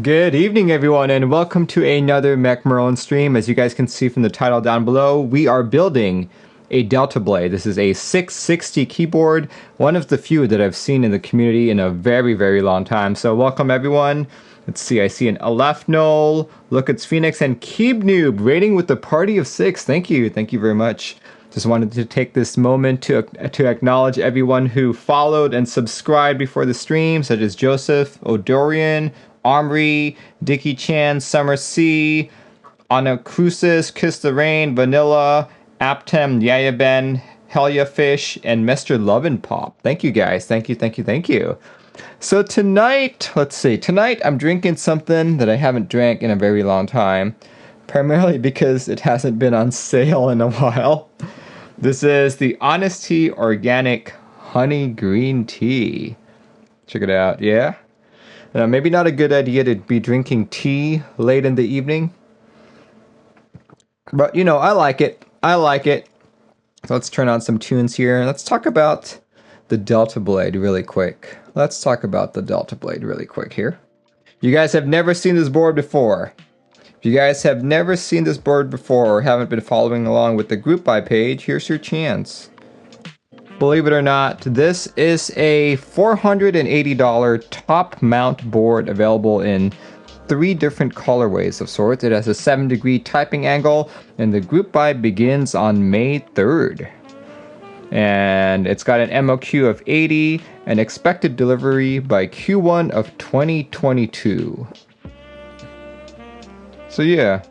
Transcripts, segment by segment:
Good evening, everyone, and welcome to another MechMerlin stream. As you guys can see from the title down below, we are building a Deltablade. This is a 660 keyboard, one of the few that I've seen in the community in a very, very long time. So welcome, everyone. Let's see, I see an Aleph Null, Look It's Phoenix, and Keebnoob rating with the party of 6. Thank you very much. Just wanted to take this moment to acknowledge everyone who followed and subscribed before the stream, such as Joseph, Odorian, Omri, Dickie Chan, Summer C, Anna Crucis, Kiss the Rain, Vanilla, Aptem, Yaya Ben, Helia Fish, and Mr. Love and Pop. Thank you guys. Thank you. So tonight, tonight I'm drinking something that I haven't drank in a very long time, primarily because it hasn't been on sale in a while. This is the Honesty Organic Honey Green Tea. Check it out, yeah? Maybe not a good idea to be drinking tea late in the evening. But, you know, I like it. So let's turn on some tunes here. Let's talk about the Deltablade really quick. Here. You guys have never seen this board before. If you guys have never seen this board before or haven't been following along with the group buy page, here's your chance. Believe it or not, this is a $480 top mount board available in 3 different colorways of sorts. It has a 7-degree typing angle, and the group buy begins on May 3rd. And it's got an MOQ of 80 and expected delivery by Q1 of 2022. So yeah,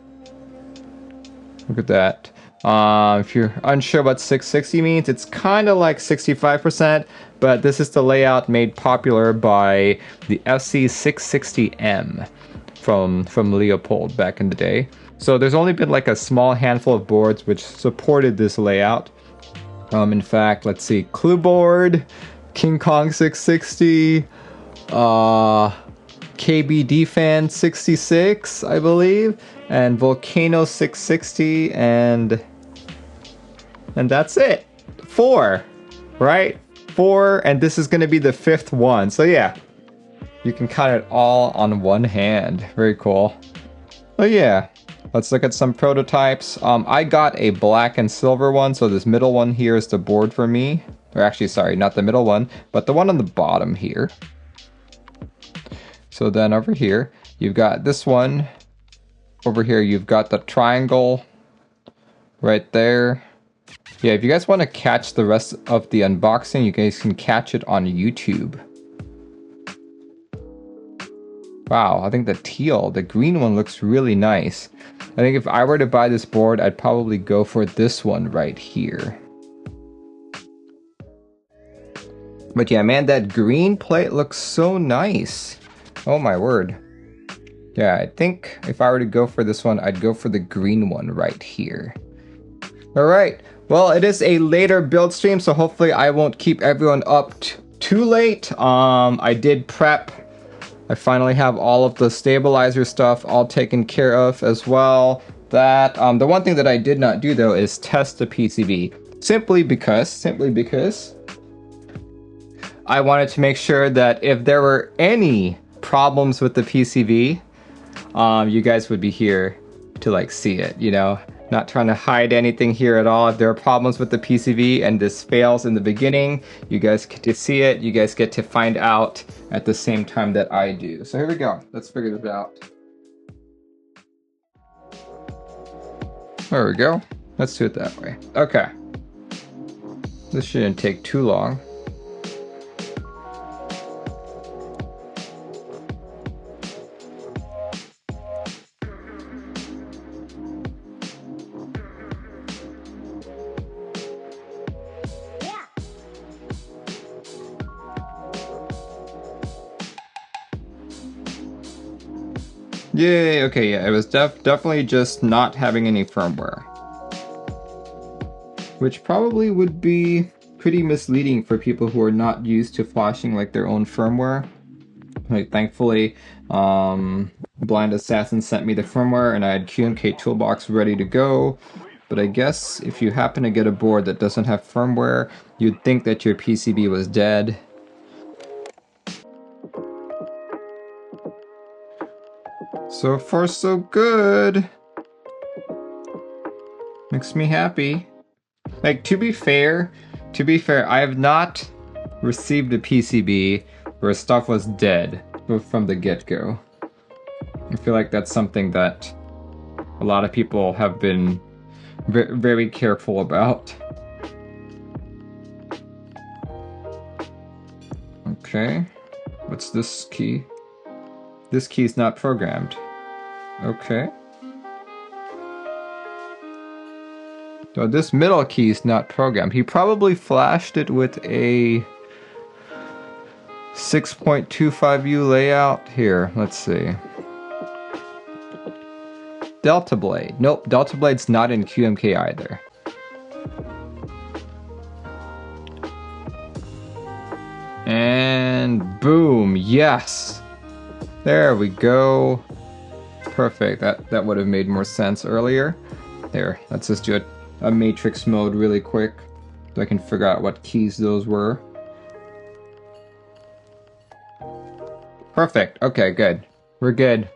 look at that. If you're unsure what 660 means, it's kind of like 65%, but this is the layout made popular by the FC660M from Leopold back in the day. So there's only been like a small handful of boards which supported this layout. In fact, let's see, Clue Board, King Kong 660, KBD Fan 66, I believe, and Volcano 660, and that's it. 4, right? 4, and this is going to be the 5th one. So yeah, you can count it all on one hand. Very cool. Oh yeah, let's look at some prototypes. I got a black and silver one, so this middle one here is the board for me. Or actually, sorry, not the middle one, but the one on the bottom here. So then over here, you've got this one. Over here, you've got the triangle right there. Yeah, if you guys want to catch the rest of the unboxing, you guys can catch it on YouTube. Wow, I think the green one looks really nice. I think if I were to buy this board, I'd probably go for this one right here. But yeah, man, that green plate looks so nice. Oh my word. Yeah, I think if I were to go for this one, I'd go for the green one right here. Alright, well, it is a later build stream, so hopefully I won't keep everyone up too late. I did prep. I finally have all of the stabilizer stuff all taken care of as well. The one thing that I did not do though is test the PCB. Simply because I wanted to make sure that if there were any problems with the PCB, you guys would be here to like see it, you know? Not trying to hide anything here at all. If there are problems with the PCB and this fails in the beginning, you guys get to see it. You guys get to find out at the same time that I do. So here we go. Let's figure this out. There we go. Let's do it that way. Okay. This shouldn't take too long. Yay, okay, yeah, it was definitely just not having any firmware. Which probably would be pretty misleading for people who are not used to flashing like their own firmware. Like, thankfully, Blind Assassin sent me the firmware and I had GMK Toolbox ready to go. But I guess if you happen to get a board that doesn't have firmware, you'd think that your PCB was dead. So far, so good. Makes me happy. Like, to be fair, I have not received a PCB where stuff was dead from the get-go. I feel like that's something that a lot of people have been very careful about. Okay, what's this key? This key's not programmed. Okay. So this middle key's not programmed. He probably flashed it with a 6.25U layout. Here, let's see. Deltablade. Nope, Deltablade's not in QMK either. And boom, yes! There we go. Perfect, that would have made more sense earlier. There, let's just do a matrix mode really quick so I can figure out what keys those were. Perfect, okay, good. We're good.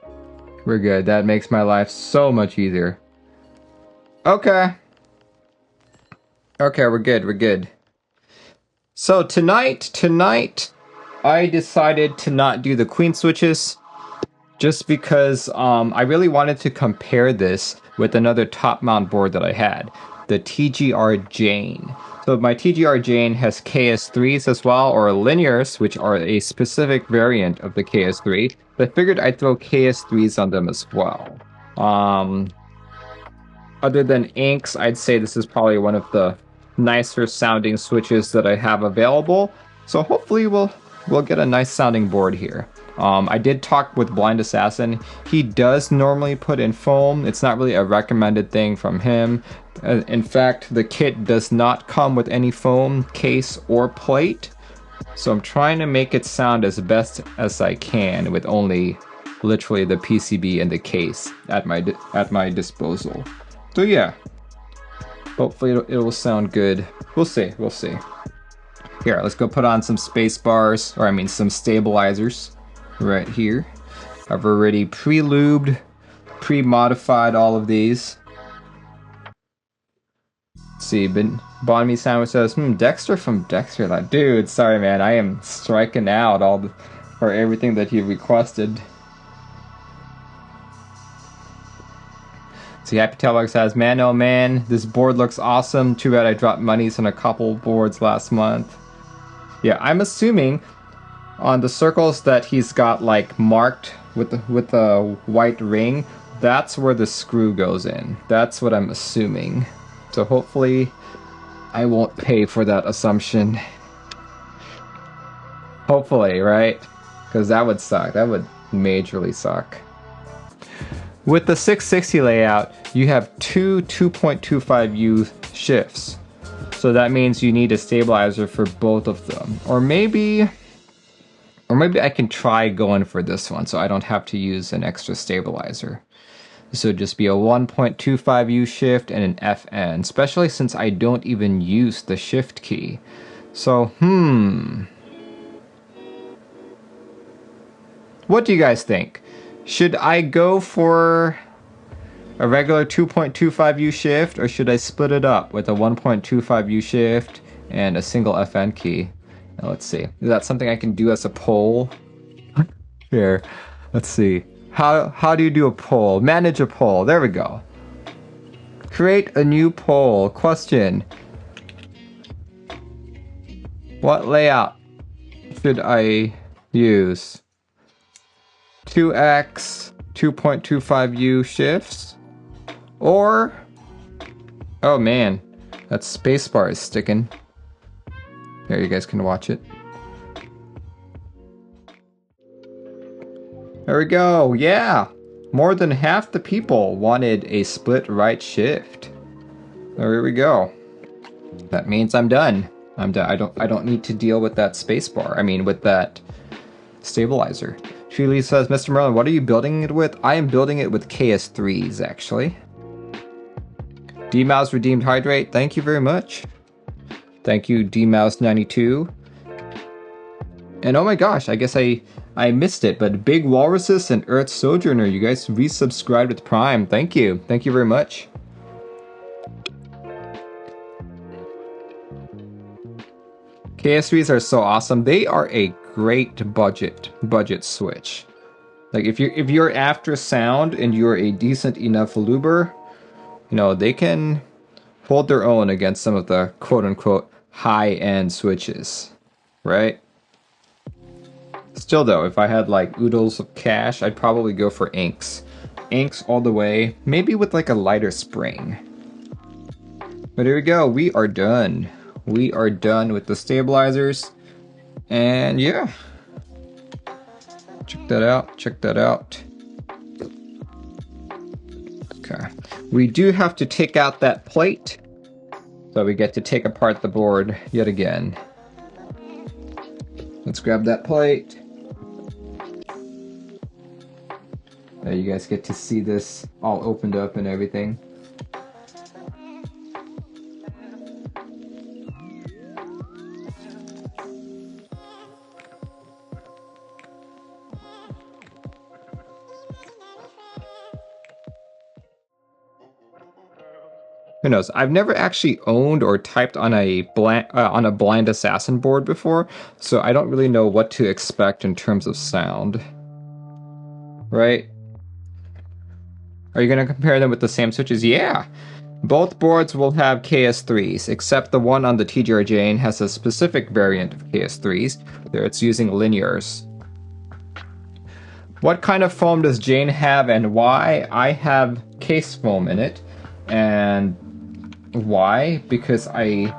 We're good, that makes my life so much easier. Okay. Okay, we're good. So tonight, I decided to not do the queen switches just because I really wanted to compare this with another top mount board that I had, the TGR Jane. So my TGR Jane has KS3s as well, or linears, which are a specific variant of the KS3. But I figured I'd throw KS3s on them as well. Other than inks, I'd say this is probably one of the nicer sounding switches that I have available. So hopefully we'll get a nice sounding board here. I did talk with Blind Assassin. He does normally put in foam. It's not really a recommended thing from him. In fact, the kit does not come with any foam case or plate. So I'm trying to make it sound as best as I can with only literally the PCB and the case at my disposal. So yeah, hopefully it will sound good. We'll see. Here, let's go put on some space bars, or I mean some stabilizers right here. I've already pre-lubed, pre-modified all of these. Let's see, Bonmi Sandwich says, Dexter from Dexter. Like, dude, sorry man, I am striking out for everything that you requested. See, Happy Tailbug says, man, oh man, this board looks awesome. Too bad I dropped monies on a couple boards last month. Yeah, I'm assuming on the circles that he's got like marked with the white ring, that's where the screw goes in. That's what I'm assuming. So hopefully I won't pay for that assumption. Hopefully, right? Because that would suck. That would majorly suck. With the 660 layout, you have two 2.25U shifts. So that means you need a stabilizer for both of them. Or maybe I can try going for this one so I don't have to use an extra stabilizer. This would just be a 1.25U shift and an FN, especially since I don't even use the shift key. So, what do you guys think? Should I go for a regular 2.25U shift, or should I split it up with a 1.25U shift and a single FN key? Now, let's see. Is that something I can do as a poll? Here, let's see. How do you do a poll? Manage a poll. There we go. Create a new poll. Question. What layout should I use? 2x 2.25U shifts? Or, oh man, that spacebar is sticking. There, you guys can watch it. There we go, yeah! More than half the people wanted a split right shift. There we go. That means I'm done. I'm done. I don't need to deal with that spacebar. I mean, with that stabilizer. Shuli says, Mr. Merlin, what are you building it with? I am building it with KS3s, actually. DMouse Redeemed Hydrate, thank you very much. Thank you, DMouse92. And oh my gosh, I guess I I missed it, but Big Walruses and Earth Sojourner, you guys resubscribed with Prime. Thank you. Thank you very much. KS3s are so awesome. They are a great budget switch. Like if you're after sound and you're a decent enough looper, you know, they can hold their own against some of the quote-unquote high-end switches, right? Still though, if I had like oodles of cash, I'd probably go for inks. Inks all the way, maybe with like a lighter spring. But here we go, we are done. We are done with the stabilizers. And yeah. Check that out, check that out. Okay. We do have to take out that plate. So we get to take apart the board yet again. Let's grab that plate. You guys get to see this all opened up and everything. Who knows? I've never actually owned or typed on a blind assassin board before, so I don't really know what to expect in terms of sound. Right? Are you going to compare them with the same switches? Yeah! Both boards will have KS3s, except the one on the TGR Jane has a specific variant of KS3s. There it's using linears. What kind of foam does Jane have and why? I have case foam in it. And why? Because I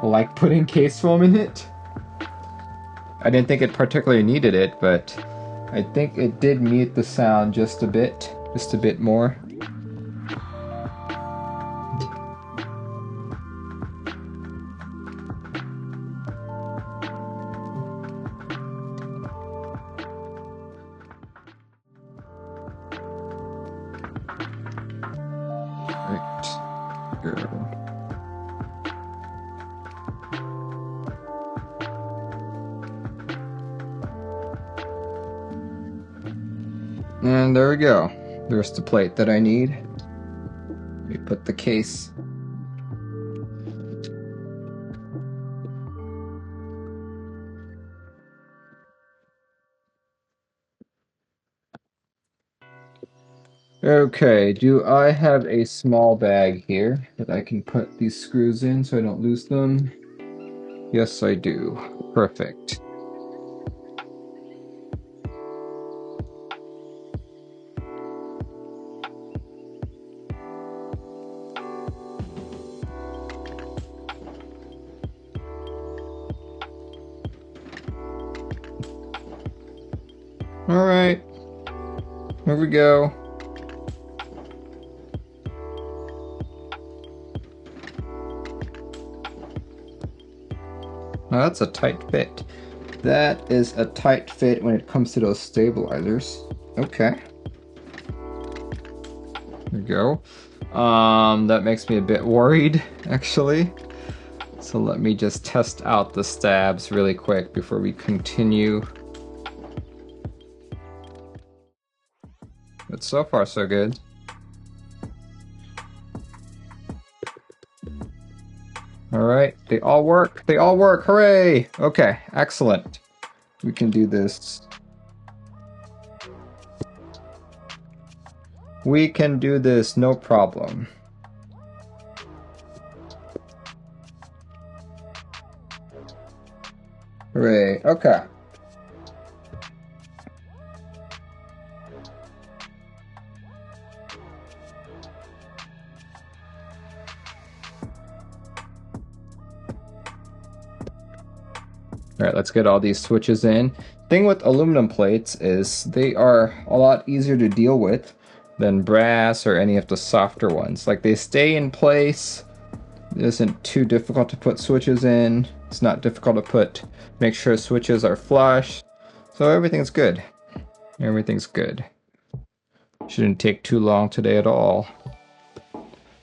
like putting case foam in it. I didn't think it particularly needed it, but I think it did mute the sound just a bit more. And there we go. There's the plate that I need. Let me put the case. Okay, do I have a small bag here that I can put these screws in so I don't lose them? Yes, I do. Perfect. Alright, here we go. Now that's a tight fit. That is a tight fit when it comes to those stabilizers. Okay. There we go. That makes me a bit worried, actually. So let me just test out the stabs really quick before we continue. But so far, so good. Alright, they all work. They all work. Hooray! Okay, excellent. We can do this. We can do this, no problem. Hooray, okay. Alright, let's get all these switches in. Thing with aluminum plates is they are a lot easier to deal with than brass or any of the softer ones. Like, they stay in place. It isn't too difficult to put switches in. It's not difficult to make sure switches are flush. So everything's good. Everything's good. Shouldn't take too long today at all.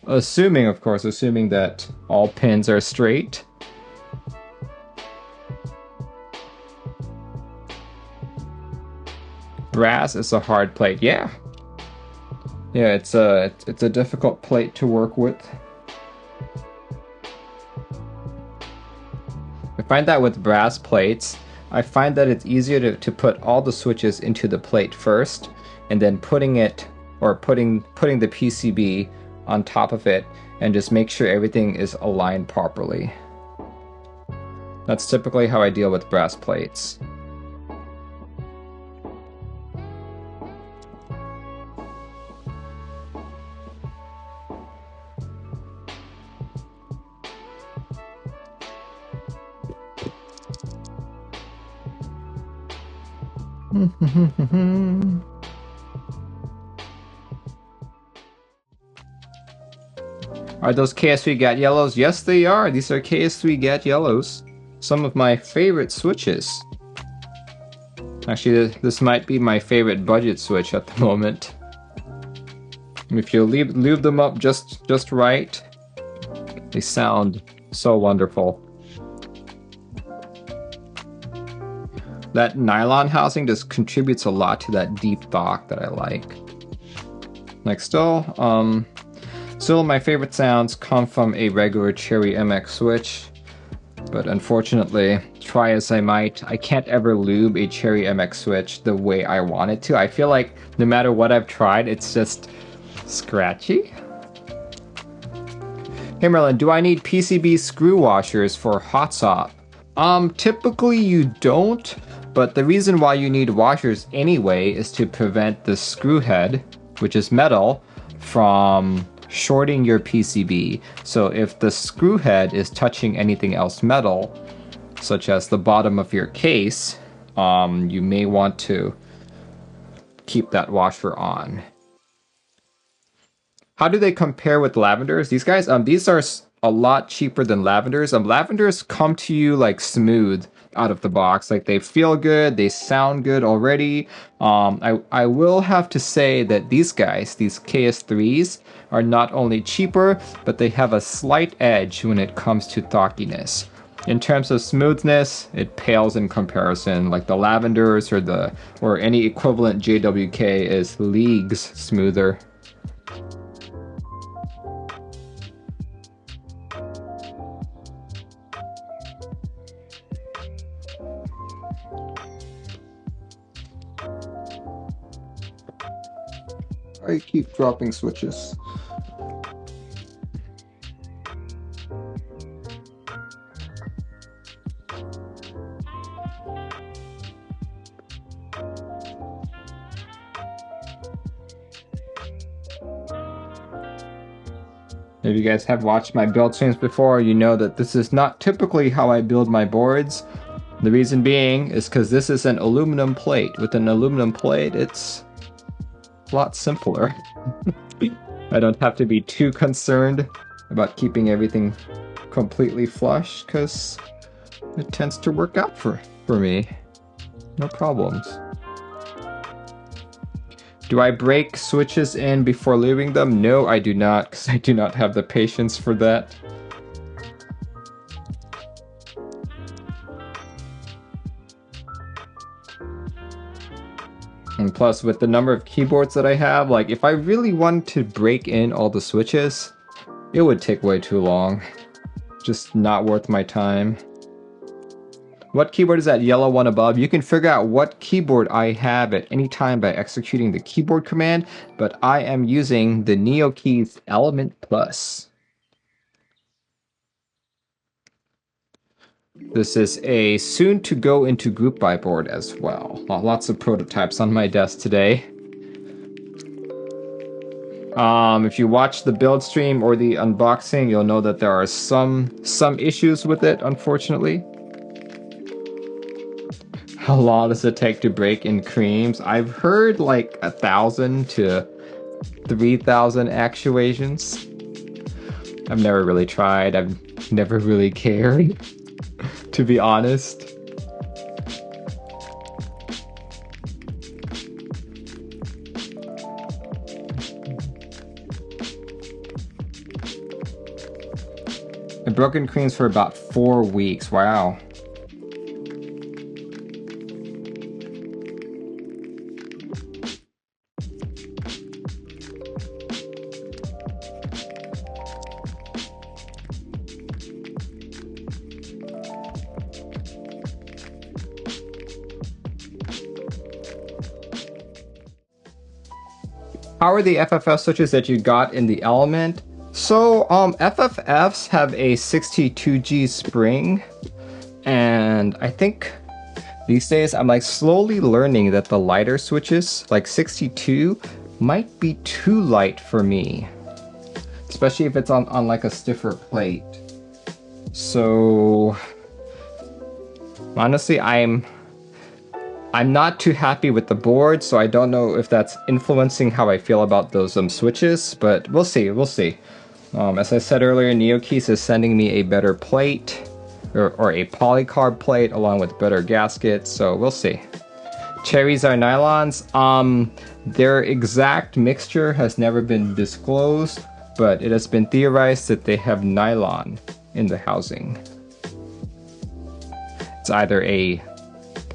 Assuming, of course, that all pins are straight. Brass is a hard plate. Yeah. Yeah, it's a difficult plate to work with. I find that with brass plates, I find that it's easier to put all the switches into the plate first, and then putting the PCB on top of it, and just make sure everything is aligned properly. That's typically how I deal with brass plates. Are those KS3 GAT yellows? Yes, they are. These are KS3 GAT yellows. Some of my favorite switches. Actually, this might be my favorite budget switch at the moment. If you lube them up just right, they sound so wonderful. That nylon housing just contributes a lot to that deep dark that I like. Like still my favorite sounds come from a regular Cherry MX switch, but unfortunately, try as I might, I can't ever lube a Cherry MX switch the way I want it to. I feel like no matter what I've tried, it's just scratchy. Hey Merlin, do I need PCB screw washers for hot swap? Typically you don't, but the reason why you need washers anyway is to prevent the screw head, which is metal, from shorting your PCB. So if the screw head is touching anything else metal, such as the bottom of your case, you may want to keep that washer on. How do they compare with lavenders? These guys, these are a lot cheaper than lavenders. Lavenders come to you like smooth out of the box. Like they feel good, they sound good already. I will have to say that these guys, these KS3s, are not only cheaper, but they have a slight edge when it comes to thockiness. In terms of smoothness, it pales in comparison. Like the lavenders or any equivalent JWK is leagues smoother. I keep dropping switches. If you guys have watched my build streams before, you know that this is not typically how I build my boards. The reason being is because this is an aluminum plate. With an aluminum plate, it's a lot simpler. I don't have to be too concerned about keeping everything completely flush because it tends to work out for me. No problems. Do I break switches in before lubing them? No, I do not, because I do not have the patience for that. And plus, with the number of keyboards that I have, like if I really wanted to break in all the switches, it would take way too long. Just not worth my time. What keyboard is that yellow one above? You can figure out what keyboard I have at any time by executing the keyboard command, but I am using the Novelkeys Element Plus. This is a soon to go into group buy board as well. Lots of prototypes on my desk today. If you watch the build stream or the unboxing, you'll know that there are some issues with it, unfortunately. How long does it take to break in creams? I've heard like 1,000 to 3,000 actuations. I've never really tried. I've never really cared, to be honest. I've broken creams for about 4 weeks. Wow. How are the FFF switches that you got in the Element? So, FFFs have a 62G spring, and I think these days I'm like slowly learning that the lighter switches, like 62, might be too light for me, especially if it's on like a stiffer plate. So, honestly, I'm not too happy with the board, so I don't know if that's influencing how I feel about those switches, but we'll see, we'll see. As I said earlier, Novelkeys is sending me a better plate, or a polycarb plate, along with better gaskets, so we'll see. Cherries are nylons. Their exact mixture has never been disclosed, but it has been theorized that they have nylon in the housing. It's either a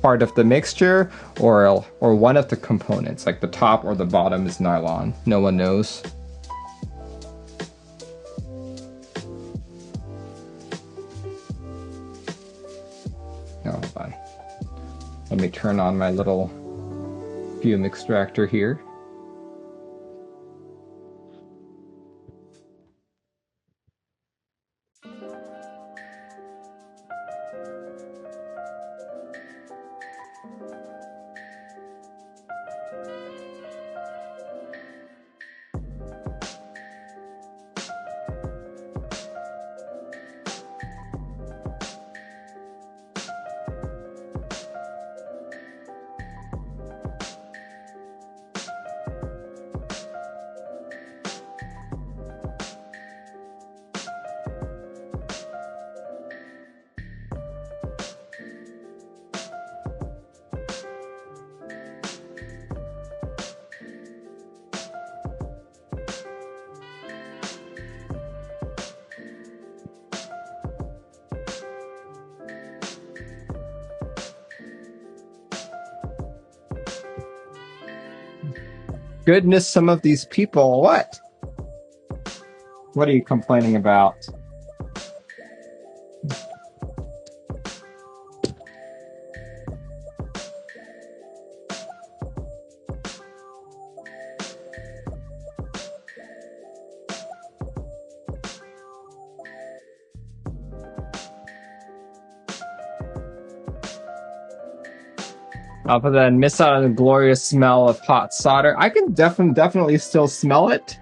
part of the mixture or one of the components, like the top or the bottom is nylon. No one knows. No, hold on. Let me turn on my little fume extractor here. Goodness, some of these people, what? What are you complaining about? Other than miss out on the glorious smell of hot solder. I can definitely still smell it,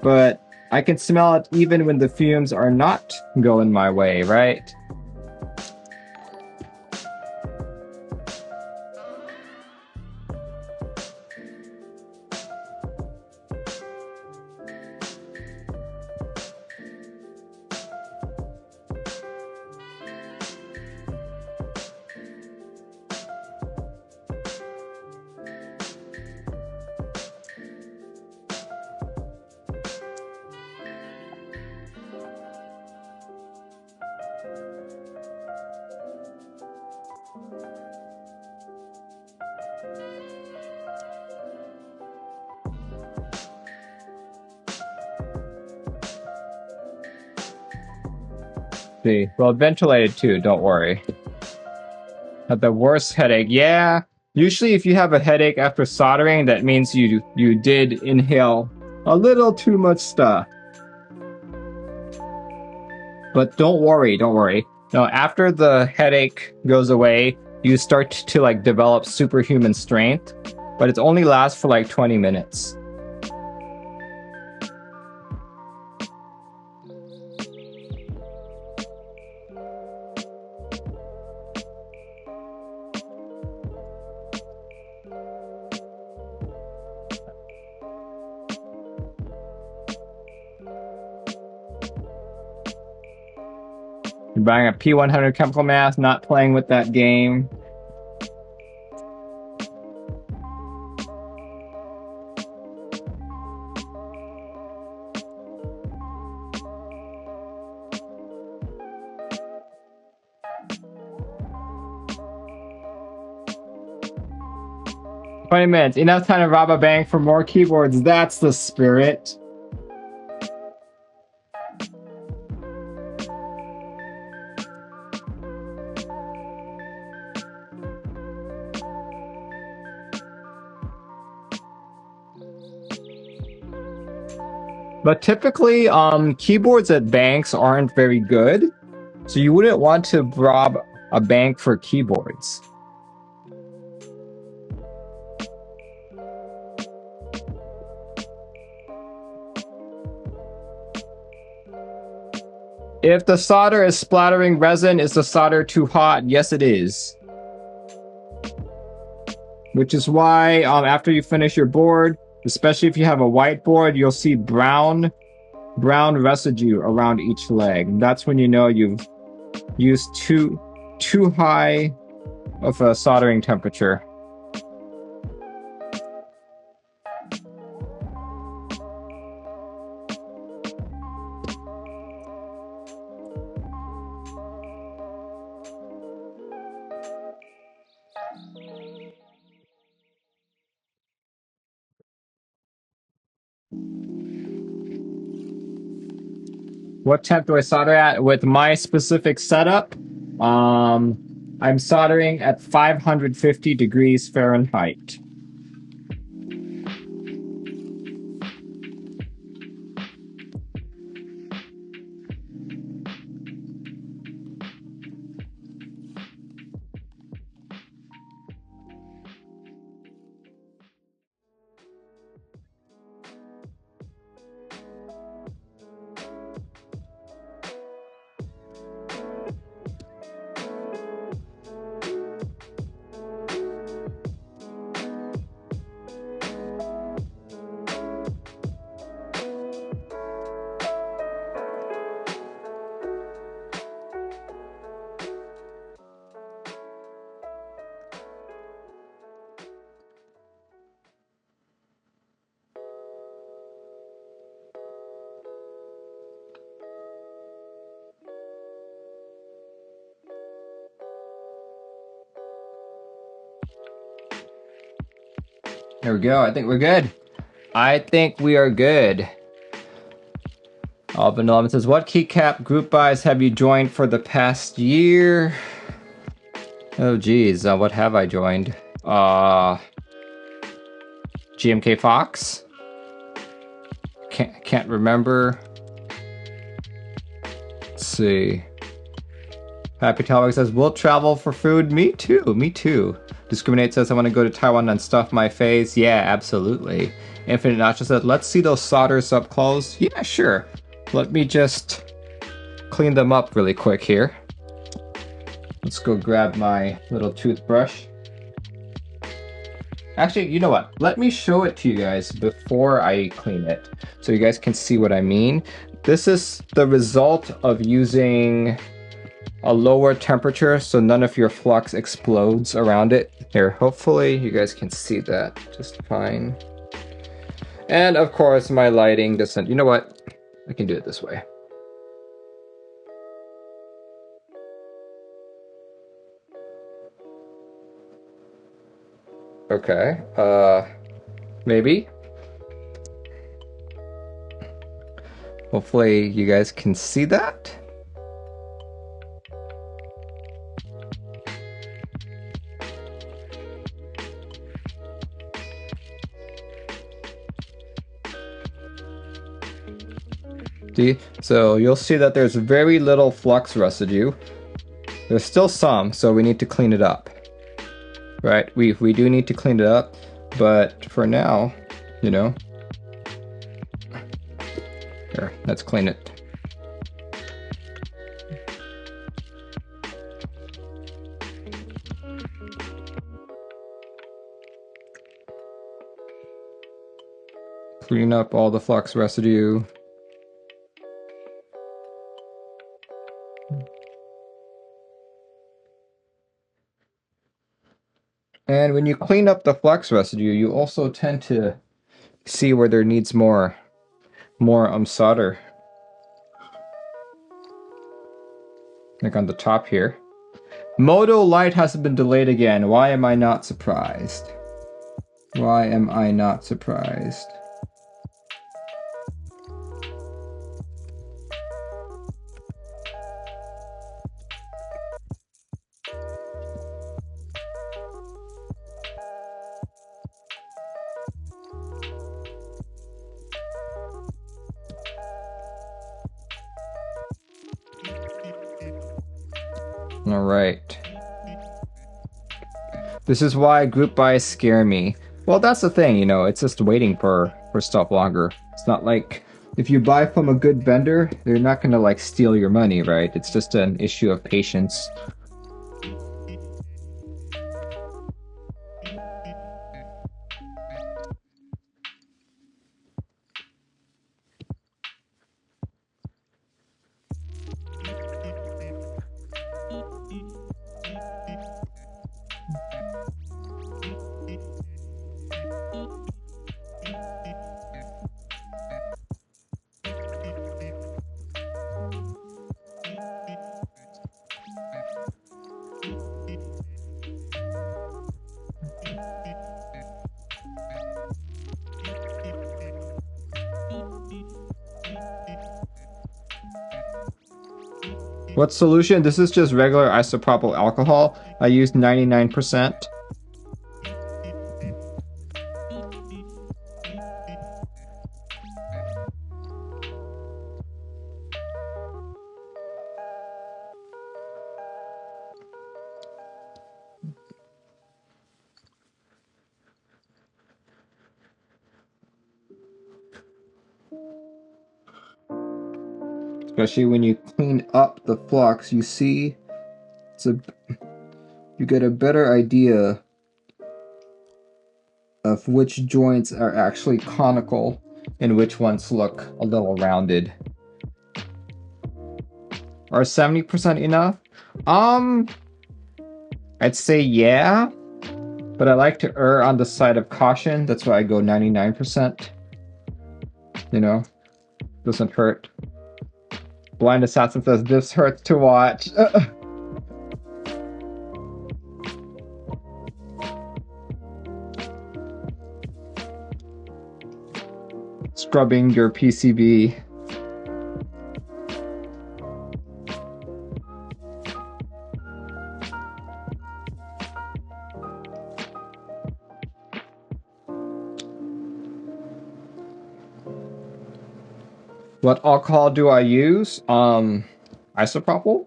but I can smell it even when the fumes are not going my way, right? See, well, ventilated too, don't worry. Had the worst headache. Yeah, usually if you have a headache after soldering, that means you did inhale a little too much stuff. But don't worry, don't worry. No, after the headache goes away, you start to like develop superhuman strength, but it only lasts for like 20 minutes. You're buying a P100 chemical mask, not playing with that game. "20 minutes, enough time to rob a bank for more keyboards." That's the spirit. But typically, keyboards at banks aren't very good, so you wouldn't want to rob a bank for keyboards. If the solder is splattering resin, is the solder too hot? Yes, it is. Which is why after you finish your board, especially if you have a white board, you'll see brown residue around each leg. That's when you know you've used too high of a soldering temperature. What temp do I solder at? With my specific setup, I'm soldering at 550 degrees Fahrenheit. There we go. I think we're good. I think we are good. Alvin Norman says, what keycap group buys have you joined for the past year? Oh geez, what have I joined? GMK Fox? Can't remember. Let's see. Happy Talbot says, we'll travel for food. Me too. Discriminate says, I want to go to Taiwan and stuff my face. Yeah, absolutely. Infinite Nacho says, let's see those solders up close. Yeah, sure. Let me just clean them up really quick here. Let's go grab my little toothbrush. Actually, you know what? Let me show it to you guys before I clean it, so you guys can see what I mean. This is the result of using a lower temperature, so none of your flux explodes around it. Here, hopefully you guys can see that just fine. And of course, my lighting doesn't, you know what? I can do it this way. Okay, maybe. Hopefully you guys can see that. See? So you'll see that there's very little flux residue. There's still some, so we need to clean it up. Right, we do need to clean it up, but for now, you know. Here, let's clean it. Clean up all the flux residue. And when you clean up the flux residue, you also tend to see where there needs more solder. Like on the top here. Moto light has been delayed again. Why am I not surprised? Why am I not surprised? All right. This is why group buys scare me. Well, that's the thing, you know, it's just waiting for stuff longer. It's not like if you buy from a good vendor, they're not gonna like steal your money, right? It's just an issue of patience. What solution? This is just regular isopropyl alcohol. I used 99%. Especially when you clean up the flux, you see you get a better idea of which joints are actually conical and which ones look a little rounded. Are 70% enough? I'd say yeah, but I like to err on the side of caution. That's why I go 99%. You know, doesn't hurt. Blind Assassin says, this hurts to watch. Scrubbing your PCB. What alcohol do I use? Isopropyl?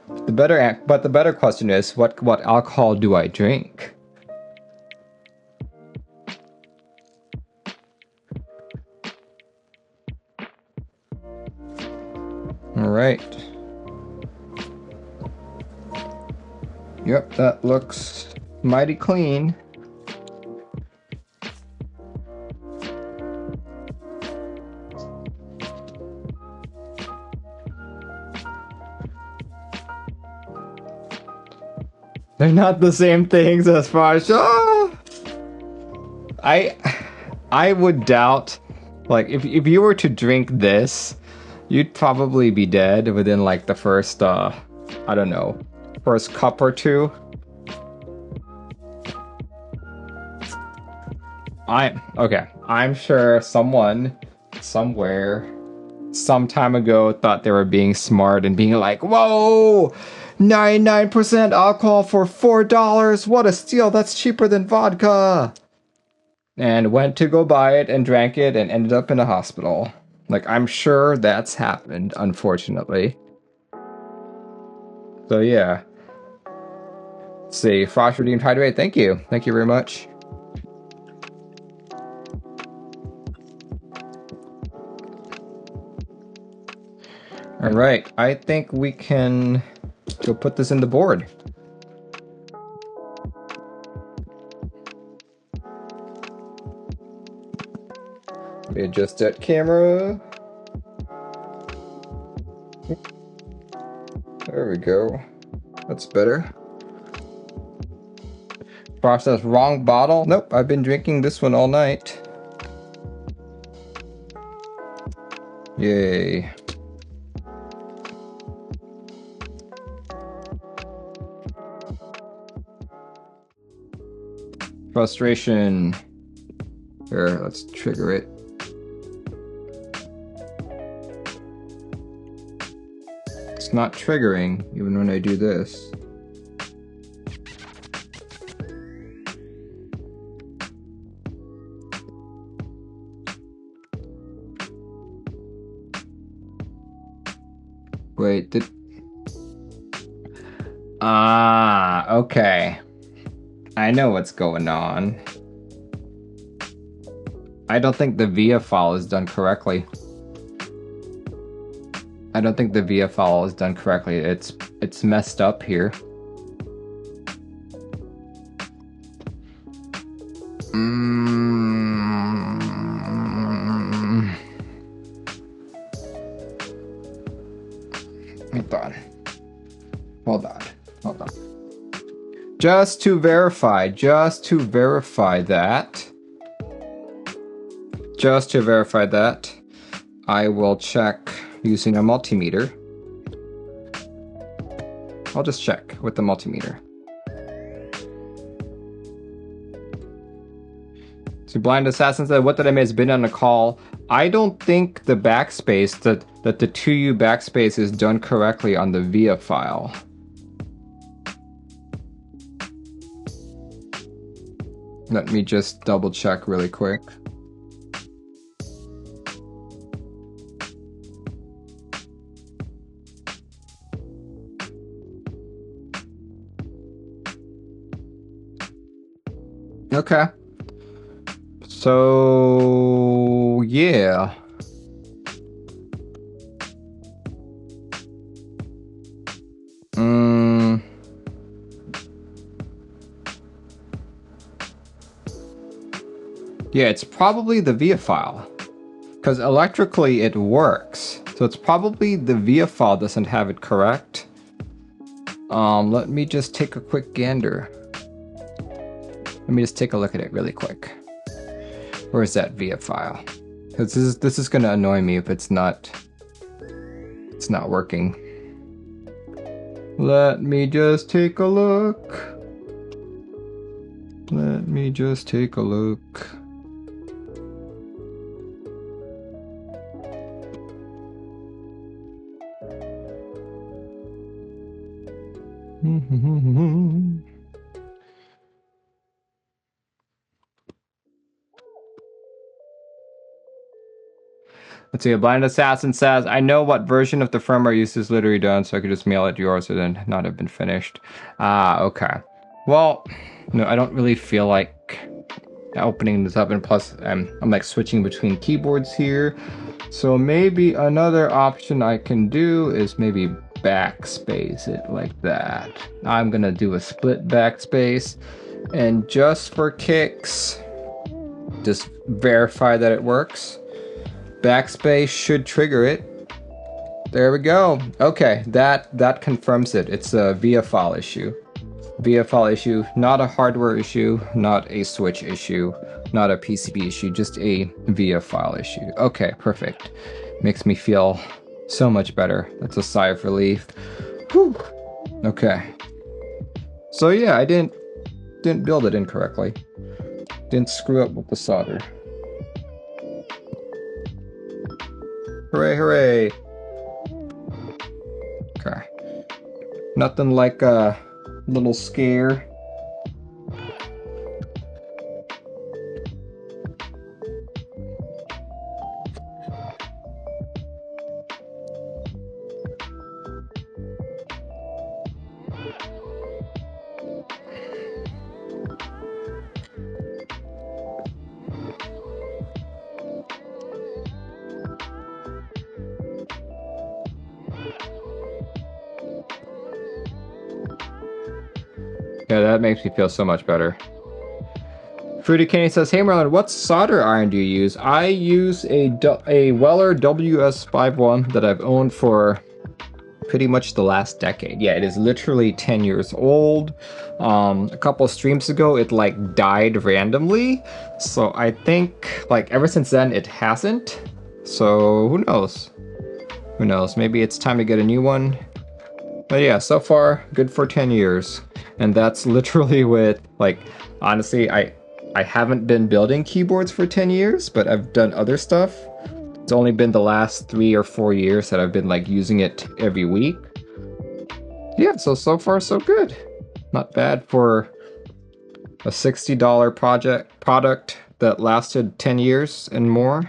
But the better question is, what alcohol do I drink? All right. Yep, that looks mighty clean. They're not the same things as far as I would doubt, like if you were to drink this, you'd probably be dead within like the first I don't know, first cup or two. I'm sure someone somewhere some time ago thought they were being smart and being like, whoa, 99% alcohol for $4, what a steal, that's cheaper than vodka, and went to go buy it and drank it and ended up in a hospital. Like, I'm sure that's happened, unfortunately. So yeah, let's see, Frost Redeemed Hydrate, thank you very much. All right, I think we can go put this in the board. Let me adjust that camera. There we go. That's better. Frost says, wrong bottle. Nope, I've been drinking this one all night. Yay. Frustration. Here, let's trigger it. It's not triggering, even when I do this. Wait, did... Ah, okay. I know what's going on. I don't think the VIA file is done correctly. I don't think the VIA file is done correctly. It's messed up here. Hold on. Just to verify that, I will check using a multimeter. I'll just check with the multimeter. So Blind Assassin said, what did I miss? Been on a call. I don't think the backspace, that the 2U backspace is done correctly on the VIA file. Let me just double check really quick. Okay. So, yeah. Yeah, it's probably the VIA file. Because electrically it works. So it's probably the VIA file doesn't have it correct. Let me just take a quick gander. Let me just take a look at it really quick. Where is that VIA file? Because this is gonna annoy me if it's not working. Let me just take a look. Let me just take a look. Let's see, a Blind Assassin says, I know what version of the firmware use is literally done, so I could just mail it yours and then not have been finished. Ah, okay. Well, no, I don't really feel like opening this up, and plus I'm like switching between keyboards here. So maybe another option I can do is maybe backspace it like that. I'm gonna do a split backspace, and just for kicks, just verify that it works. Backspace should trigger it. There we go. Okay, that confirms it. It's a VIA file issue. VIA file issue, not a hardware issue, not a switch issue, not a PCB issue, just a VIA file issue. Okay, perfect. Makes me feel so much better. That's a sigh of relief. Whew. Okay. So yeah, I didn't build it incorrectly. Didn't screw up with the solder. Hooray, hooray. Okay. Nothing like a little scare. Yeah, that makes me feel so much better. Fruity Kenny says, hey Merlin, what solder iron do you use? I use a Weller WS51 that I've owned for pretty much the last decade. Yeah, it is literally 10 years old. A couple of streams ago, it like died randomly. So I think like ever since then, it hasn't. So who knows? Who knows? Maybe it's time to get a new one. But yeah, so far, good for 10 years. And that's literally with, like, honestly, I haven't been building keyboards for 10 years, but I've done other stuff. It's only been the last 3 or 4 years that I've been, like, using it every week. Yeah, so far, so good. Not bad for a $60 product that lasted 10 years and more.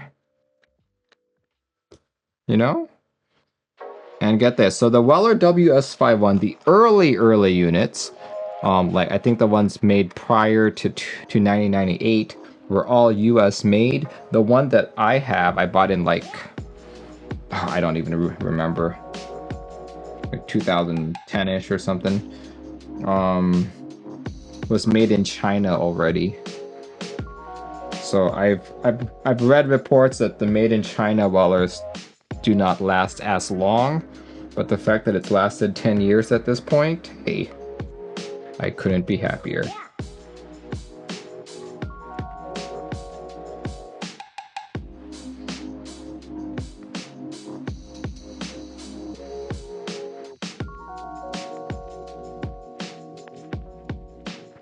You know? And get this, so the Weller WS51, the early units, like I think the ones made prior to 1998 were all US made. The one that I have, I bought in like, I don't even remember, like 2010-ish or something, was made in China already. So I've read reports that the made in China Wellers do not last as long, but the fact that it's lasted 10 years at this point, hey, I couldn't be happier.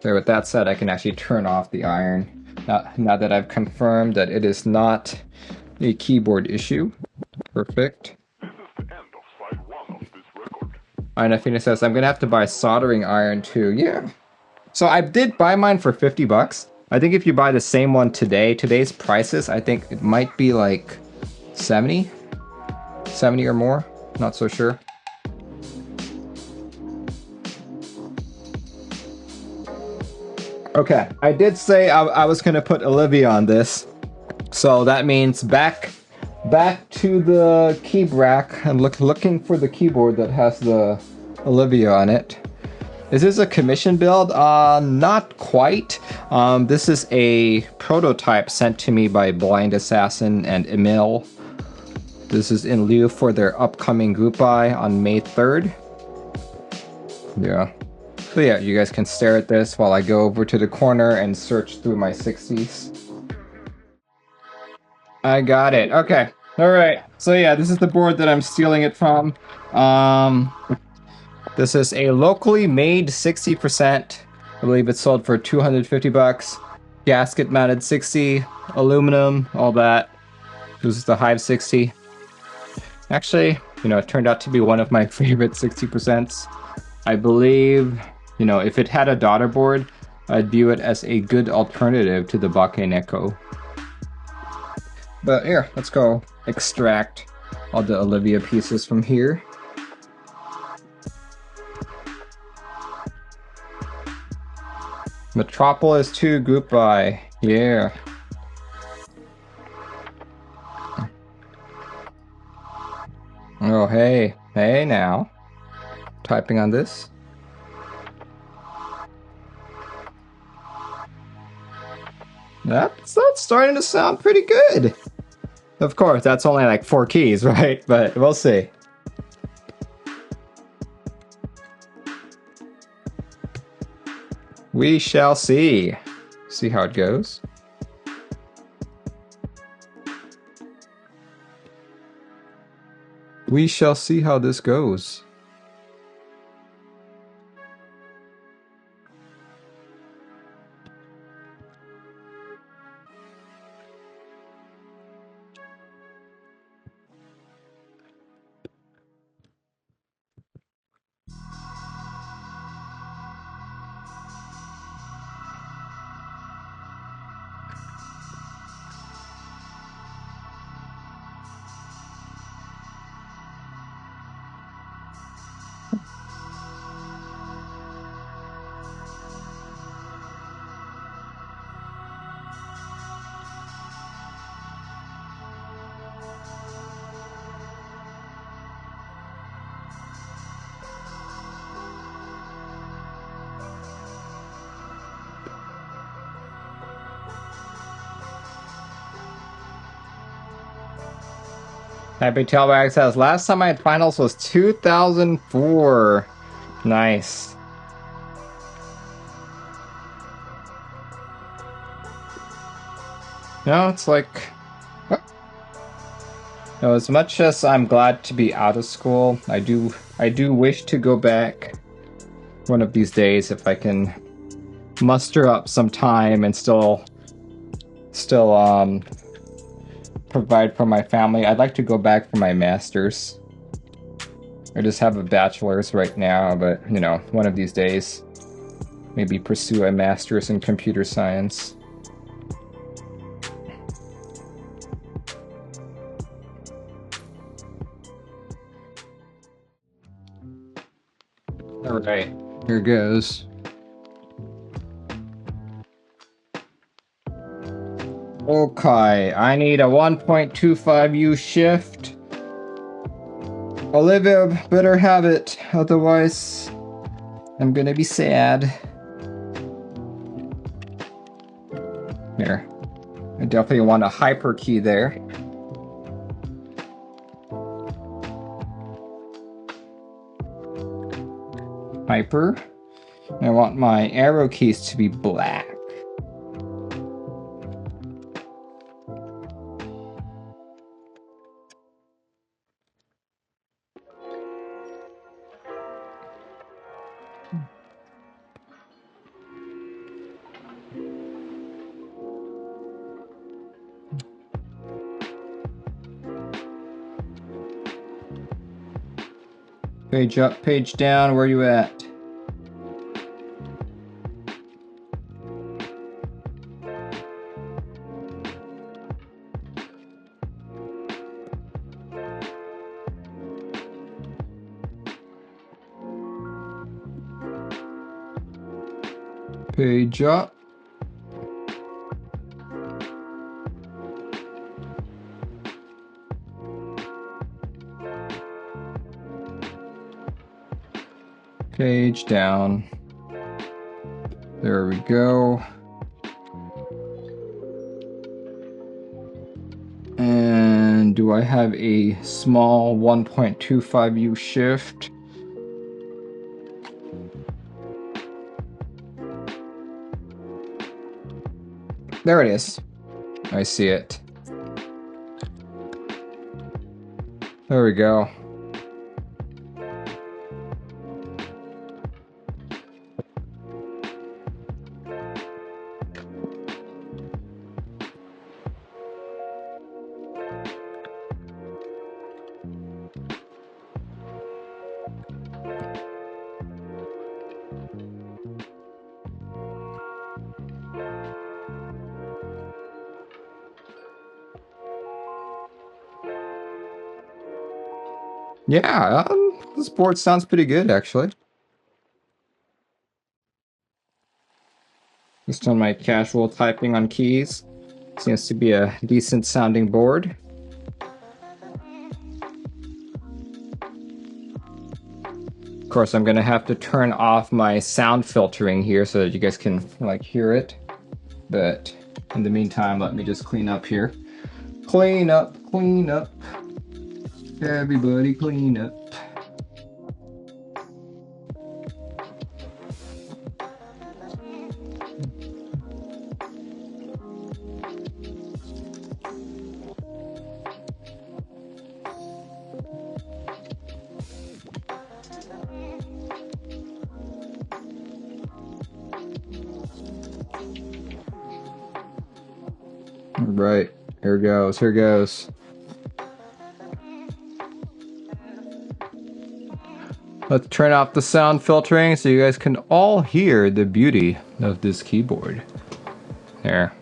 So with that said, I can actually turn off the iron now that I've confirmed that it is not a keyboard issue. Perfect. Inafina says, I'm gonna have to buy soldering iron too. Yeah. So I did buy mine for 50 bucks. I think if you buy the same one today, today's prices, I think it might be like 70 or more. Not so sure. Okay, I did say I was gonna put Olivia on this. So that means back to the key rack and looking for the keyboard that has the Olivia on it. Is this a commission build? Not quite. This is a prototype sent to me by Blind Assassin and Emil. This is in lieu for their upcoming group buy on May 3rd. Yeah. So yeah, you guys can stare at this while I go over to the corner and search through my 60s. I got it. Okay. All right. So yeah, this is the board that I'm stealing it from. This is a locally made 60%. I believe it's sold for 250 bucks. Gasket mounted 60, aluminum, all that. This is the Hive 60. Actually, you know, it turned out to be one of my favorite 60%s. I believe, you know, if it had a daughter board, I'd view it as a good alternative to the Volcano. But here, let's go extract all the Olivia pieces from here. Metropolis 2 group buy, yeah. Oh, hey now. Typing on this. That's starting to sound pretty good. Of course, that's only like 4 keys, right? But we'll see. We shall see. See how it goes. We shall see how this goes. Happy Tailbag says, last time I had finals was 2004. Nice. No, it's like... No, as much as I'm glad to be out of school, I do wish to go back one of these days if I can muster up some time and still provide for my family. I'd like to go back for my master's. I just have a bachelor's right now, but you know, one of these days, maybe pursue a master's in computer science. Alright, here goes. Okay, I need a 1.25U shift. Olivia better have it, otherwise I'm gonna be sad. Here, I definitely want a hyper key there. Hyper. I want my arrow keys to be black. Page up, page down, where you at? Page up. Page down. There we go. And do I have a small 1.25U shift? There it is. I see it. There we go. Yeah, this board sounds pretty good, actually. Just on my casual typing on keys. Seems to be a decent sounding board. Of course, I'm gonna have to turn off my sound filtering here so that you guys can like hear it. But in the meantime, let me just clean up here. Clean up, clean up. Everybody clean up. Right, here goes, here goes. Let's turn off the sound filtering so you guys can all hear the beauty of this keyboard. There.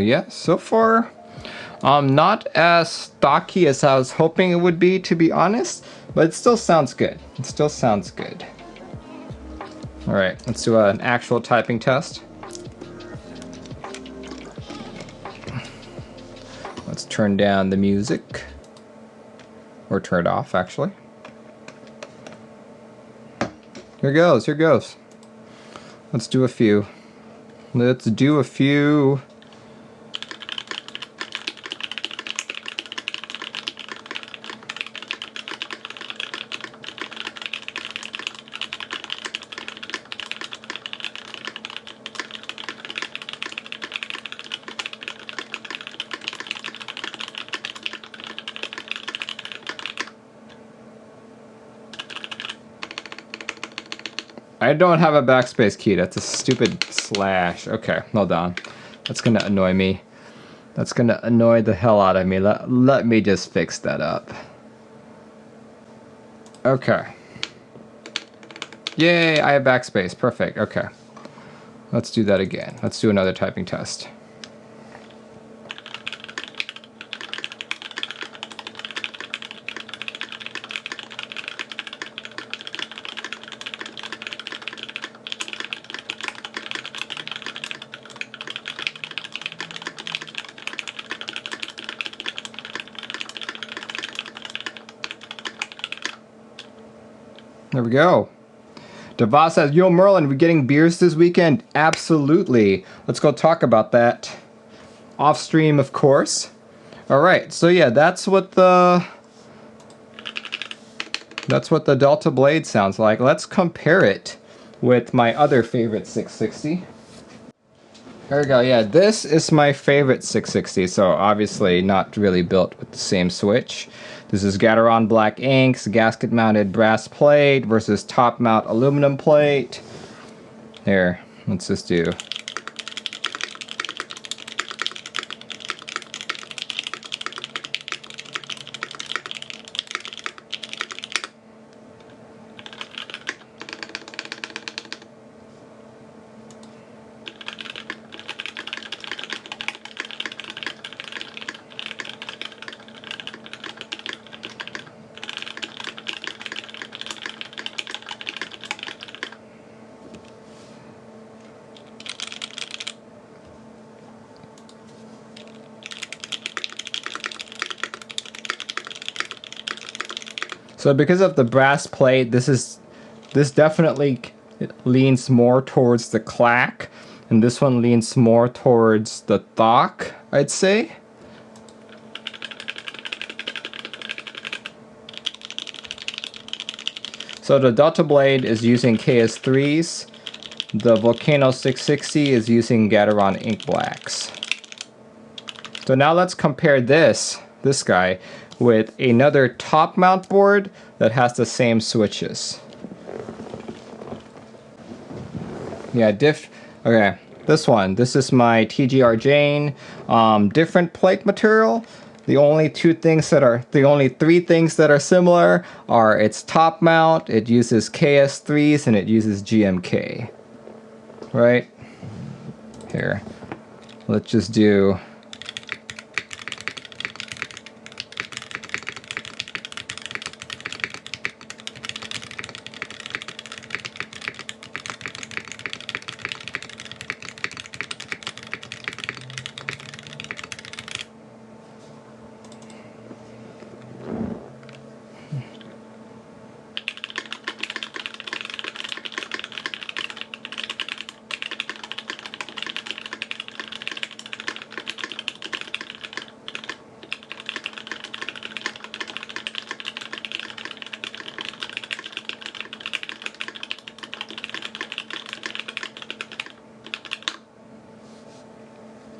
Yeah, so far, not as stocky as I was hoping it would be, to be honest, but it still sounds good. It still sounds good. All right, let's do an actual typing test. Let's turn down the music, or turn it off, actually. Here goes, here goes. Let's do a few. Let's do a few. I don't have a backspace key. That's a stupid slash. Okay, hold on. That's gonna annoy me. That's gonna annoy the hell out of me. Let me just fix that up. Okay. Yay, I have backspace. Perfect. Okay. Let's do that again. Let's do another typing test. There we go. Devos says, yo Merlin, we getting beers this weekend? Absolutely. Let's go talk about that. Off stream, of course. Alright, so yeah, that's what the Deltablade sounds like. Let's compare it with my other favorite 660. There we go, yeah, this is my favorite 660, so obviously not really built with the same switch. This is Gateron black inks, gasket mounted brass plate versus top mount aluminum plate. Here, let's just do. So because of the brass plate, this definitely leans more towards the clack, and this one leans more towards the thock, I'd say. So the Deltablade is using KS3s, the Volcano 660 is using Gateron ink blacks. So now let's compare this guy with another top mount board that has the same switches. Yeah, okay, this is my TGR Jane, different plate material. The only three things that are similar are its top mount, it uses KS3s, and it uses GMK. Right? Here, let's just do.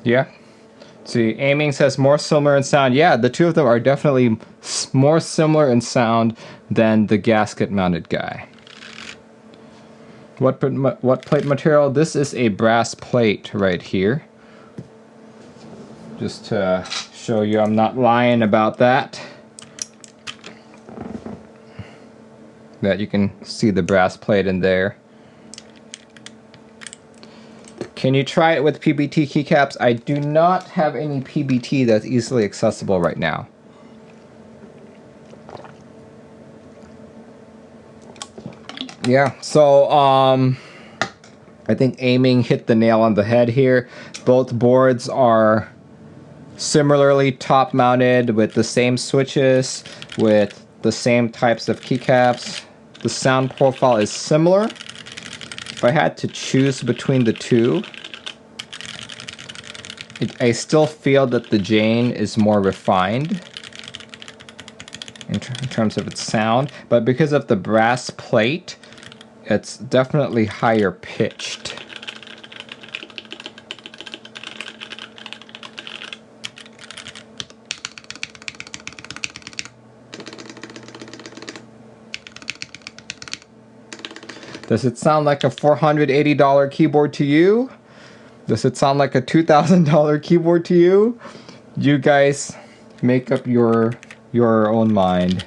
Yeah. See, aiming says more similar in sound. Yeah, the two of them are definitely more similar in sound than the gasket mounted guy. What plate material? This is a brass plate right here. Just to show you I'm not lying about that. That you can see the brass plate in there. Can you try it with PBT keycaps? I do not have any PBT that's easily accessible right now. Yeah, so I think aiming hit the nail on the head here. Both boards are similarly top mounted with the same switches, with the same types of keycaps. The sound profile is similar. If I had to choose between the two, I still feel that the Jane is more refined in terms of its sound, but because of the brass plate, it's definitely higher pitched. Does it sound like a $480 keyboard to you? Does it sound like a $2,000 keyboard to you? You guys make up your own mind.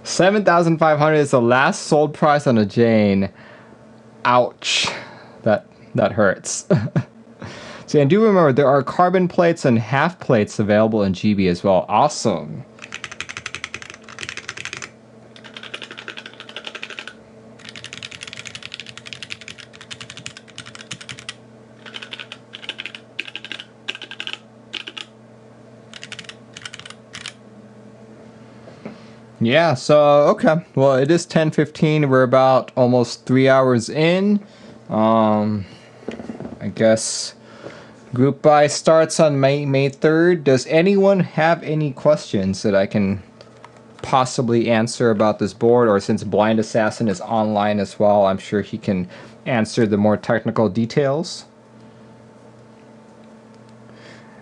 $7,500 is the last sold price on a Jane. Ouch. That hurts. So, and do remember, there are carbon plates and half plates available in GB as well. Awesome. Yeah, so, okay. Well, it is 10:15. We're about almost 3 hours in. I guess group buy starts on May 3rd. Does anyone have any questions that I can possibly answer about this board? Or since Blind Assassin is online as well, I'm sure he can answer the more technical details.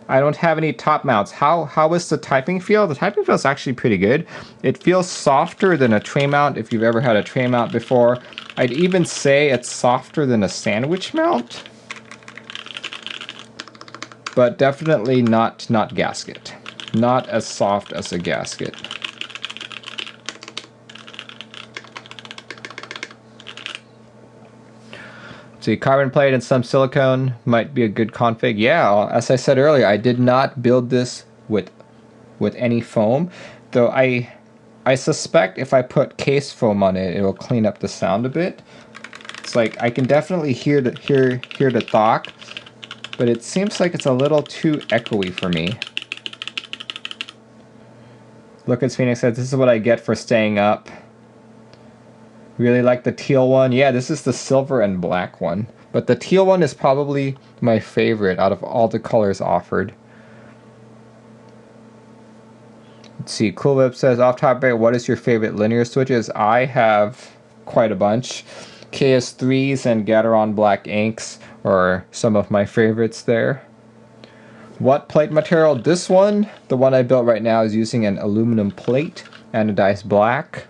I don't have any top mounts. How is the typing feel? The typing feel is actually pretty good. It feels softer than a tray mount if you've ever had a tray mount before. I'd even say it's softer than a sandwich mount. But definitely not gasket. Not as soft as a gasket. See, carbon plate and some silicone might be a good config. Yeah, as I said earlier, I did not build this with any foam, though I suspect if I put case foam on it, it will clean up the sound a bit. It's like I can definitely hear the talk, but it seems like it's a little too echoey for me. Look at Phoenix says, this is what I get for staying up. Really like the teal one. Yeah, this is the silver and black one. But the teal one is probably my favorite out of all the colors offered. Let's see, Cool Whip says, off topic, what is your favorite linear switches? I have quite a bunch. KS3s and Gateron Black Inks are some of my favorites there. What plate material? This one, the one I built right now, is using an aluminum plate, anodized black.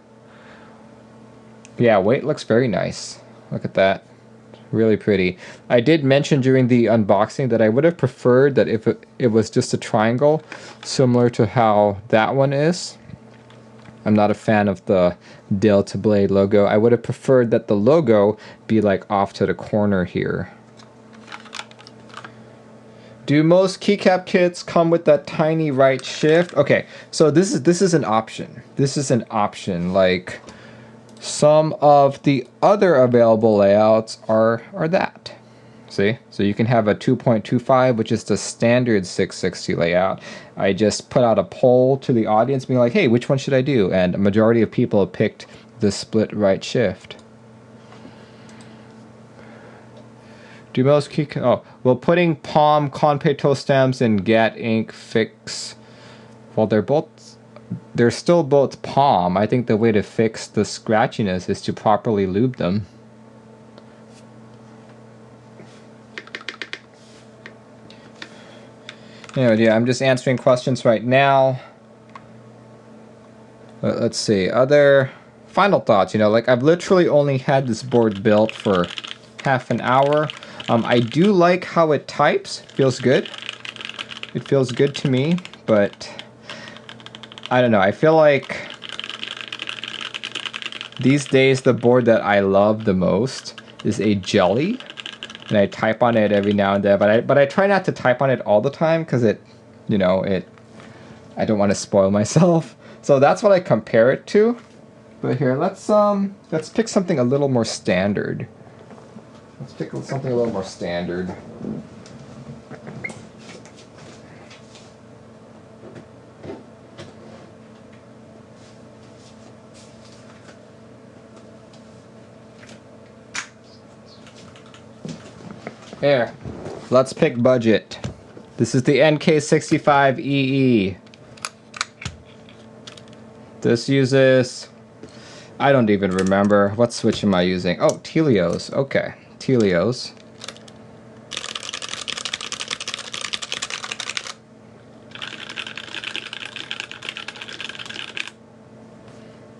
Yeah, weight looks very nice. Look at that. Really pretty. I did mention during the unboxing that I would have preferred that if it was just a triangle, similar to how that one is. I'm not a fan of the Deltablade logo. I would have preferred that the logo be like off to the corner here. Do most keycap kits come with that tiny right shift? Okay, so this is an option. This is an option. Like, some of the other available layouts are that. See? So you can have a 2.25, which is the standard 660 layout. I just put out a poll to the audience being like, hey, which one should I do? And a majority of people picked the split right shift. Do most keycap... Oh, well, putting Palm Conpeto stems and Gat ink fix... Well, they're still both Palm. I think the way to fix the scratchiness is to properly lube them. Anyway, yeah, I'm just answering questions right now. Let's see. Other final thoughts. You know, like I've literally only had this board built for half an hour. I do like how it types. Feels good. It feels good to me, but I don't know. I feel like these days the board that I love the most is a Jelly, and I type on it every now and then. But I try not to type on it all the time because I don't want to spoil myself. So that's what I compare it to. But here, let's pick something a little more standard. Let's pick something a little more standard. Here, let's pick budget. This is the NK65EE. This uses, I don't even remember. What switch am I using? Oh, Telios. Okay, Telios.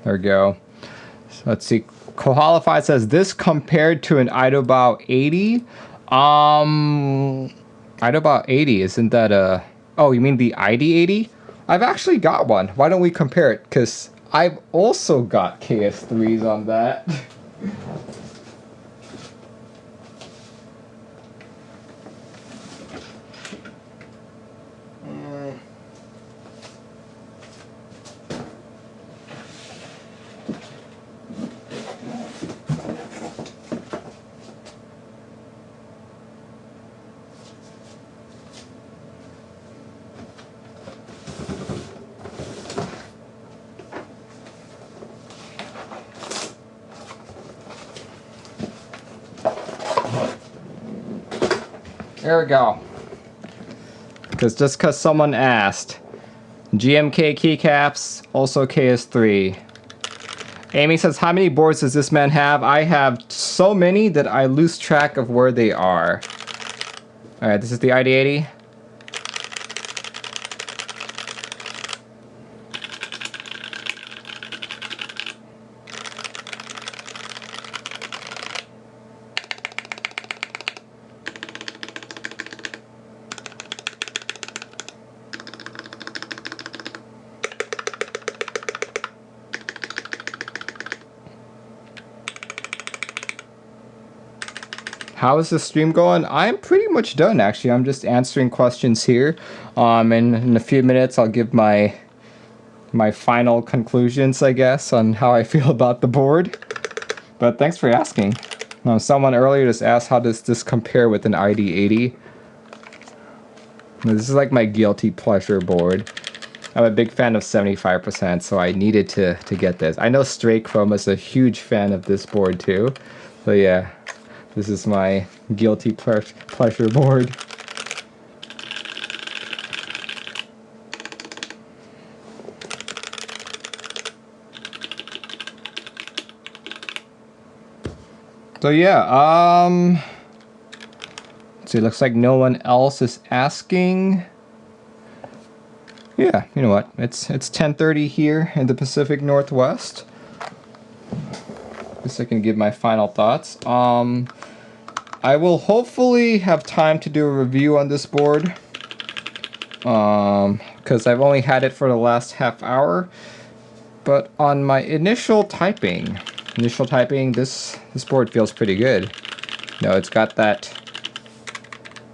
There we go. So let's see. Kohalify says this compared to an Idobao 80. Idobao 80, isn't that a... Oh, you mean the ID80? I've actually got one. Why don't we compare it? Because I've also got KS3s on that. There we go. Just because someone asked. GMK Keycaps, also KS3. Amy says, how many boards does this man have? I have so many that I lose track of where they are. Alright, this is the ID80. How is the stream going? I'm pretty much done, actually. I'm just answering questions here. And in a few minutes, I'll give my final conclusions, I guess, on how I feel about the board. But thanks for asking. Someone earlier just asked, how does this compare with an ID80? This is like my guilty pleasure board. I'm a big fan of 75%, so I needed to get this. I know Stray Chrome is a huge fan of this board too. So yeah. This is my guilty pleasure board. So yeah, let's see, looks like no one else is asking. Yeah, you know what? It's 10:30 here in the Pacific Northwest. Just so I can give my final thoughts. I will hopefully have time to do a review on this board. Because I've only had it for the last half hour. But on my initial typing, this board feels pretty good. No, it's got that.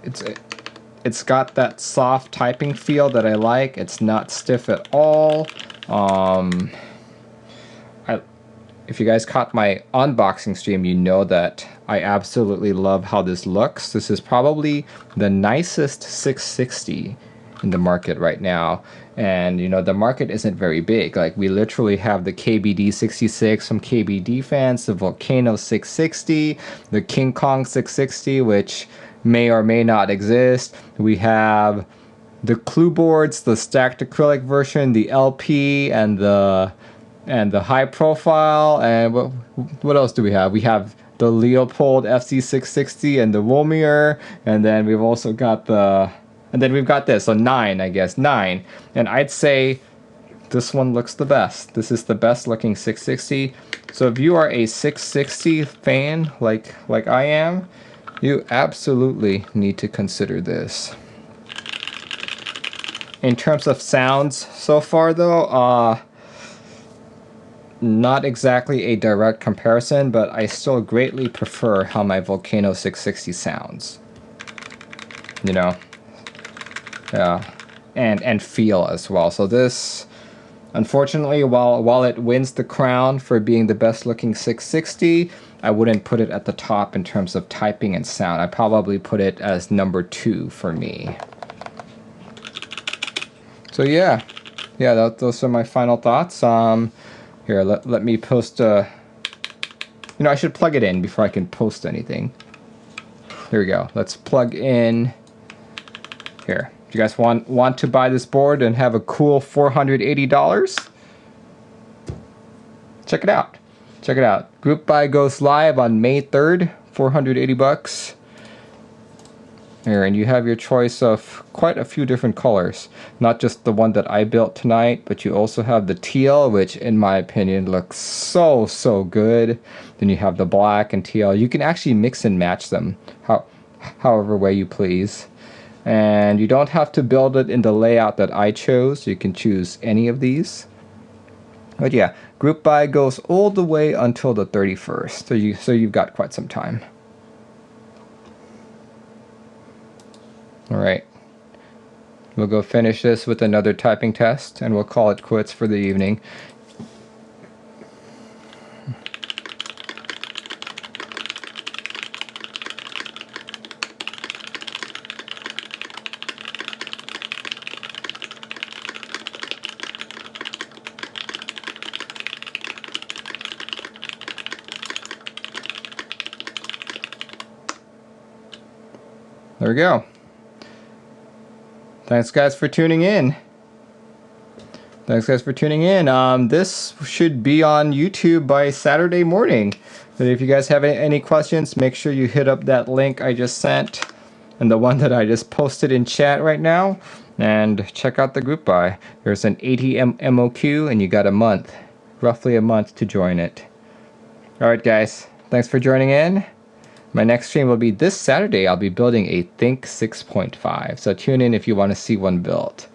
It's got that soft typing feel that I like. It's not stiff at all. If you guys caught my unboxing stream, you know that I absolutely love how this looks. This is probably the nicest 660 in the market right now. And you know, the market isn't very big. Like, we literally have the KBD 66 from KBD fans, the Volcano 660, the King Kong 660, which may or may not exist. We have the Clue boards, the stacked acrylic version, the LP, and the high profile. And what else do we have? We have the Leopold FC660 and the Womier, and then we've also got we've got this, so 9, I guess, 9. And I'd say this one looks the best. This is the best looking 660. So if you are a 660 fan like I am, you absolutely need to consider this. In terms of sounds so far though, not exactly a direct comparison, but I still greatly prefer how my Volcano 660 sounds. You know? Yeah. And feel as well. So this, unfortunately, while it wins the crown for being the best looking 660, I wouldn't put it at the top in terms of typing and sound. I'd probably put it as number 2 for me. So yeah. Yeah, those are my final thoughts. Here, let me post you know, I should plug it in before I can post anything. There we go. Let's plug in. Here, If you guys want to buy this board and have a cool $480, check it out. Check it out. Group buy goes live on May 3rd, 480 bucks. Here, and you have your choice of quite a few different colors. Not just the one that I built tonight, but you also have the teal, which in my opinion looks so good. Then you have the black and teal. You can actually mix and match them however way you please. And you don't have to build it in the layout that I chose. You can choose any of these. But yeah, group buy goes all the way until the 31st. So you've got quite some time. Alright, we'll go finish this with another typing test and we'll call it quits for the evening. There we go. Thanks guys for tuning in. This should be on YouTube by Saturday morning. But if you guys have any questions, make sure you hit up that link I just sent and the one that I just posted in chat right now, and check out the group buy. There's an 80 MOQ and you got a month, roughly a month to join it. Alright guys, thanks for joining in. My next stream will be this Saturday. I'll be building a Think 6.5. So tune in if you want to see one built.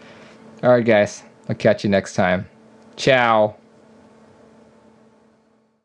Alright guys, I'll catch you next time. Ciao.